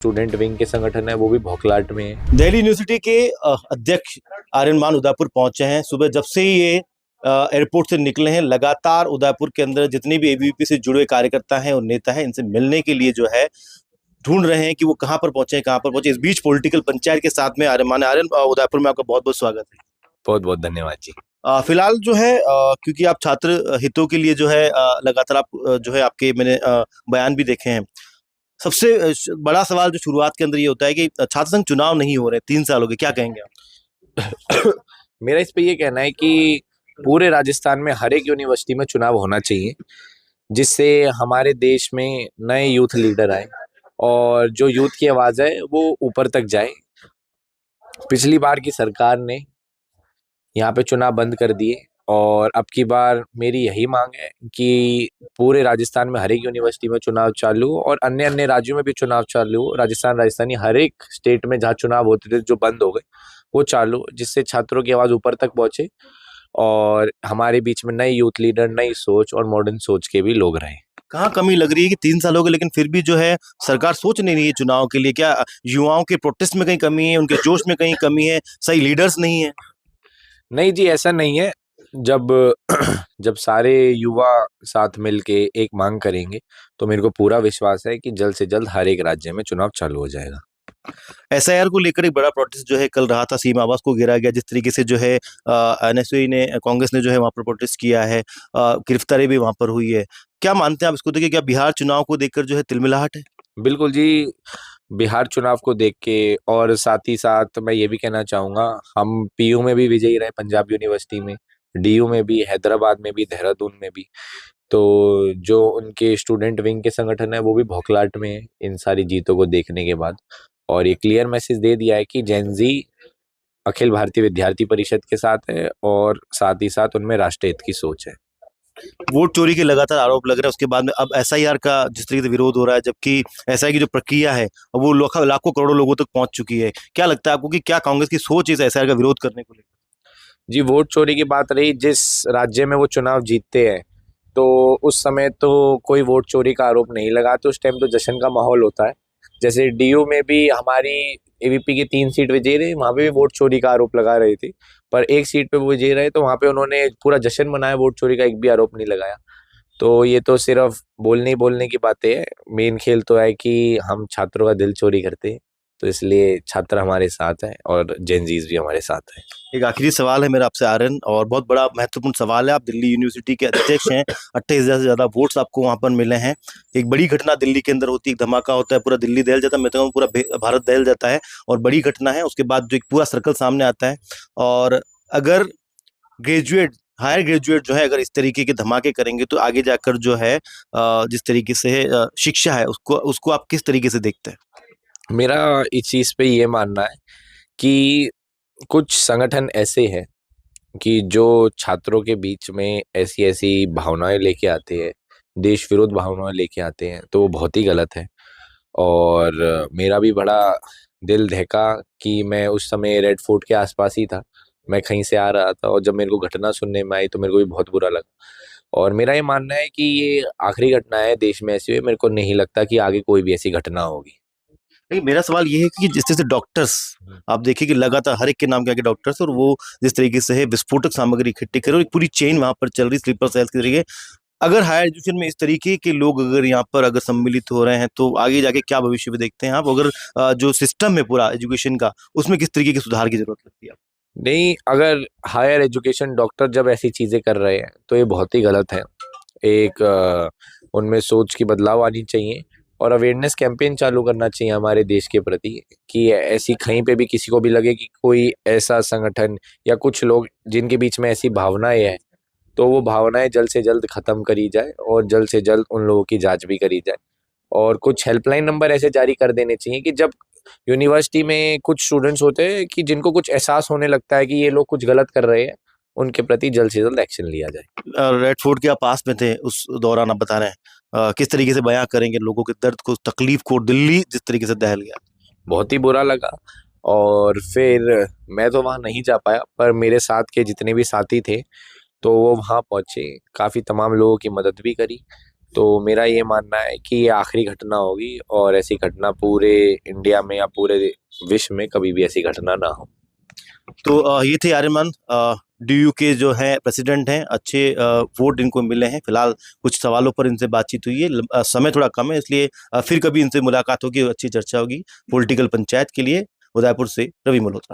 Student wing के संगठन है वो भी भौखलाट में है। दिल्ली यूनिवर्सिटी के अध्यक्ष आर्यमान उदयपुर पहुंचे हैं। सुबह जब से ही ये एयरपोर्ट से निकले हैं, लगातार उदयपुर के अंदर जितने भी एबीवीपी से जुड़े कार्यकर्ता हैं और नेता हैं, इनसे मिलने के लिए जो है ढूंढ रहे हैं कि वो कहां पर पहुंचे, कहां पर पहुंचे। इस बीच पॉलिटिकल पंचायत के साथ में आर्यमान उदयपुर में आपका बहुत बहुत स्वागत है। बहुत बहुत धन्यवाद जी। फिलहाल जो है क्योंकि आप छात्र हितों के लिए जो है लगातार आप जो है आपके मैंने बयान भी देखे हैं। सबसे बड़ा सवाल जो शुरुआत के अंदर ये होता है कि छात्र संघ चुनाव नहीं हो रहे, 3 साल हो गए, क्या कहेंगे आप? मेरा इस पे ये कहना है कि पूरे राजस्थान में हर एक यूनिवर्सिटी में चुनाव होना चाहिए, जिससे हमारे देश में नए यूथ लीडर आए और जो यूथ की आवाज है वो ऊपर तक जाए। पिछली बार की सरकार ने यहाँ पे चुनाव बंद कर दिए और अब की बार मेरी यही मांग है कि पूरे राजस्थान में हर एक यूनिवर्सिटी में चुनाव चालू हो और अन्य अन्य राज्यों में भी चुनाव चालू हो। राजस्थानी हर एक स्टेट में जहाँ चुनाव होते थे जो बंद हो गए वो चालू हो, जिससे छात्रों की आवाज ऊपर तक पहुंचे और हमारे बीच में नए यूथ लीडर, नई सोच और मॉडर्न सोच के भी लोग रहे। कहाँ कमी लग रही है कि 3 साल हो गए लेकिन फिर भी जो है सरकार सोच नहीं रही है चुनाव के लिए? क्या युवाओं के प्रोटेस्ट में कहीं कमी है, उनके जोश में कहीं कमी है, सही लीडर्स नहीं है? नहीं जी, ऐसा नहीं है। जब जब सारे युवा साथ मिलके एक मांग करेंगे तो मेरे को पूरा विश्वास है कि जल्द से जल्द हर एक राज्य में चुनाव चालू हो जाएगा। एसआईआर को लेकर एक बड़ा प्रोटेस्ट जो है कल रहा था, सीमा आवास को घेरा गया। जिस तरीके से जो है एनएसयूआई ने, कांग्रेस ने जो है वहां पर प्रोटेस्ट किया है, गिरफ्तारी भी वहां पर हुई है। क्या मानते हैं आप इसको देखिए, क्या बिहार चुनाव को देखकर जो है तिलमिलाहट है? बिल्कुल जी, बिहार चुनाव को देख के और साथ ही साथ मैं ये भी कहना चाहूंगा, हम पीयू में भी विजयी रहे, पंजाब यूनिवर्सिटी में, डीयू में भी, हैदराबाद में भी, देहरादून में भी। तो जो उनके स्टूडेंट विंग के संगठन है वो भी भौखलाट में है इन सारी जीतों को देखने के बाद। और ये क्लियर मैसेज दे दिया है कि जेनजी अखिल भारतीय विद्यार्थी परिषद के साथ है और साथ ही साथ उनमें राष्ट्रीय हित की सोच है। वोट चोरी के लगातार आरोप लग रहे हैं, उसके बाद में अब एसआईआर का जिस तरीके से विरोध हो रहा है, जबकि एसआईआर की जो प्रक्रिया है वो लाखों करोड़ों लोगों तक पहुंच चुकी है। क्या लगता है आपको कि क्या कांग्रेस की सोच है इस एसआईआर का विरोध करने को लेकर? जी, वोट चोरी की बात रही, जिस राज्य में वो चुनाव जीतते हैं तो उस समय तो कोई वोट चोरी का आरोप नहीं लगाते, उस टाइम तो जश्न का माहौल होता है। जैसे डीयू में भी हमारी एबीपी की 3 सीट विजयी रही, वहां पे भी वोट चोरी का आरोप लगा रहे थे, पर एक सीट पे वो विजयी रहे तो वहां पे उन्होंने पूरा जश्न मनाया, वोट चोरी का एक भी आरोप नहीं लगाया। तो ये तो सिर्फ बोलने ही बोलने की बातें है। मेन खेल तो है कि हम छात्रों का दिल चोरी करते हैं, तो इसलिए छात्र हमारे साथ हैं और जेनजीज भी हमारे साथ हैं। एक आखिरी सवाल है मेरा आपसे आर्यन, और बहुत बड़ा महत्वपूर्ण सवाल है। आप दिल्ली यूनिवर्सिटी के अध्यक्ष हैं, 28,000 से ज्यादा वोट्स आपको वहां पर मिले हैं। एक बड़ी घटना दिल्ली के अंदर होती है, एक धमाका होता है, पूरा दिल्ली दहल जाता है, मैं तो कहूँ पूरा भारत दहल जाता है, और बड़ी घटना है। उसके बाद जो एक पूरा सर्कल सामने आता है, और अगर ग्रेजुएट, हायर ग्रेजुएट जो है अगर इस तरीके के धमाके करेंगे तो आगे जाकर जो है जिस तरीके से शिक्षा है उसको उसको आप किस तरीके से देखते हैं? मेरा इस चीज पे ये मानना है कि कुछ संगठन ऐसे हैं कि जो छात्रों के बीच में ऐसी ऐसी भावनाएं लेके आते हैं, देश विरोध भावनाएं लेके आते हैं, तो वो बहुत ही गलत है। और मेरा भी बड़ा दिल दहका कि मैं उस समय रेड फोर्ट के आसपास ही था, मैं कहीं से आ रहा था और जब मेरे को घटना सुनने में आई तो मेरे को भी बहुत बुरा लगा। और मेरा ये मानना है कि ये आखिरी घटना है देश में ऐसी हुई, मेरे को नहीं लगता कि आगे कोई भी ऐसी घटना होगी। लेकिन मेरा सवाल ये है कि जिस तरह से डॉक्टर्स, आप देखिए कि लगातार हर एक के नाम के आगे डॉक्टर्स, और वो जिस तरीके से है विस्फोटक सामग्री इकट्ठी करे और एक पूरी चेन वहां पर चल रही, स्लीपर सेल्स के तरीके। अगर हायर एजुकेशन में इस तरीके के लोग अगर यहाँ पर अगर सम्मिलित हो रहे हैं तो आगे जाके क्या भविष्य में देखते हैं आप? अगर जो सिस्टम है पूरा एजुकेशन का, उसमें किस तरीके के सुधार की जरूरत लगती है? नहीं, अगर हायर एजुकेशन डॉक्टर जब ऐसी चीजें कर रहे हैं तो ये बहुत ही गलत है। एक उनमें सोच की बदलाव आनी चाहिए और अवेयरनेस कैंपेन चालू करना चाहिए हमारे देश के प्रति कि ऐसी कहीं पे भी किसी को भी लगे कि कोई ऐसा संगठन या कुछ लोग जिनके बीच में ऐसी भावनाएं हैं, तो वो भावनाएं जल्द से जल्द खत्म करी जाए और जल्द से जल्द उन लोगों की जांच भी करी जाए। और कुछ हेल्पलाइन नंबर ऐसे जारी कर देने चाहिए कि जब यूनिवर्सिटी में कुछ स्टूडेंट्स होते हैं कि जिनको कुछ एहसास होने लगता है कि ये लोग कुछ गलत कर रहे हैं, उनके प्रति जल्द से जल्द एक्शन लिया जाए। रेड फोर्ट के आप पास में थे उस दौरान, आप बता रहे हैं किस तरीके से बयां करेंगे लोगों के दर्द को, तकलीफ को? दिल्ली जिस तरीके से दहल गया, बहुत ही बुरा लगा। और फिर मैं तो वहाँ नहीं जा पाया, पर मेरे साथ के जितने भी साथी थे तो वो वहाँ पहुंचे, काफी तमाम लोगों की मदद भी करी। तो मेरा ये मानना है कि ये आखिरी घटना होगी और ऐसी घटना पूरे इंडिया में या पूरे विश्व में कभी भी ऐसी घटना ना हो। तो ये थे आर्यमान डीयू के जो है प्रेसिडेंट हैं। अच्छे वोट इनको मिले हैं। फिलहाल कुछ सवालों पर इनसे बातचीत हुई है, समय थोड़ा कम है, इसलिए फिर कभी इनसे मुलाकात होगी, अच्छी चर्चा होगी। पॉलिटिकल पंचायत के लिए उदयपुर से रवि मल्होत्रा।